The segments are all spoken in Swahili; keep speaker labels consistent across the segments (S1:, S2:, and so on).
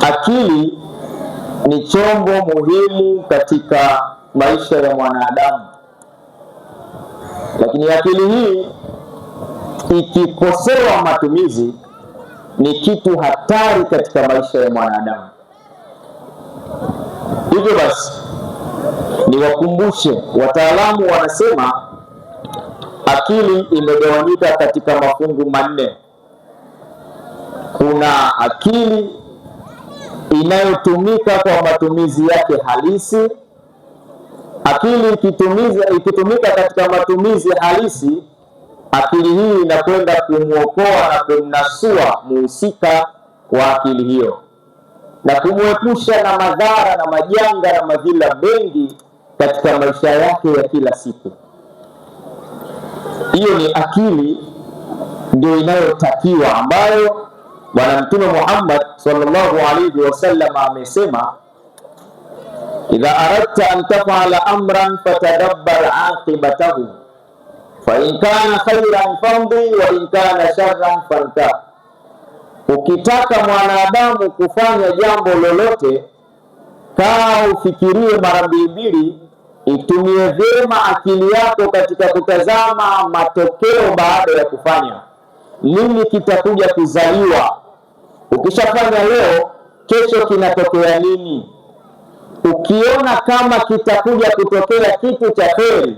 S1: Akili ni chombo muhimu katika maisha ya mwanadamu, lakini akili hii ikikosewa matumizi ni kitu hatari katika maisha ya mwanadamu. Hivyo basi, niwakumbushe, wataalamu wanasema akili imegawanyika katika mafungu manne. Kuna akili inayotumika kwa matumizi yake halisi. Akili ikitumika katika matumizi halisi, akili hii inakwenda kumwokoa na kumnasua muhusika wa akili hiyo na kumwepusha na madhara na majanga na madhila mengi katika maisha yake ya kila siku. Hiyo ni akili ndio inayotakiwa, ambayo Bwana Mtume Muhammad sallallahu alaihi wasallam amesema, idha aradta an taf'ala amran fatadabbar aqibatahu fa in kana khairan famdi wa in kana sharran fanta. Ukitaka mwanadamu kufanya jambo lolote, kaa ufikirie mara mbili, itumie vyema akili yako katika kutazama matokeo baada ya kufanya. Nini kitakuja kuzaliwa? Ukishafanya leo, kesho kinatokea nini? Ukiona kama kitakuja kutokea kitu cha kheri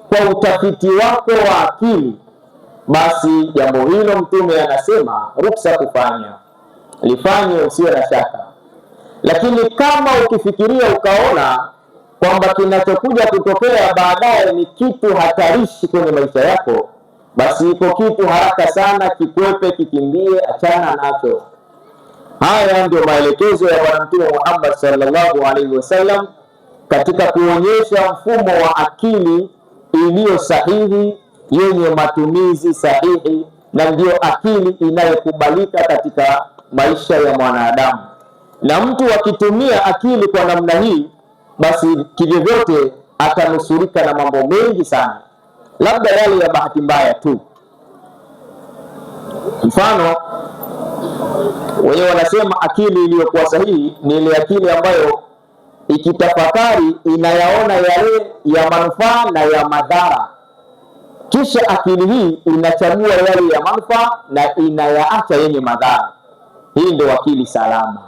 S1: kwa utafiti wako wa akili, basi jambo hilo Mtume anasema ruksa kufanya, lifanye, usiwe na shaka. Lakini kama ukifikiria ukaona kwamba kinachokuja kutokea baadaye ni kitu hatarishi kwenye maisha yako, basi iko kitu haraka sana kikwepe, kikimbie, achana nacho. Haya ndio maelekezo ya Bwana Mtume Muhammad sallallahu alaihi wasallam katika kuonyesha mfumo wa akili iliyo sahihi, yenye matumizi sahihi, na ndiyo akili inayokubalika katika maisha ya mwanadamu. Na mtu akitumia akili kwa namna hii, basi kivyovyote atanusurika na mambo mengi sana, labda yale ya bahati mbaya tu. Mfano, wenyewe wanasema akili iliyokuwa sahihi ni ile akili ambayo ikitafakari inayaona yale ya manufaa na ya madhara, kisha akili hii inachagua yale ya manufaa na inayaacha yenye madhara. Hii ndio akili salama.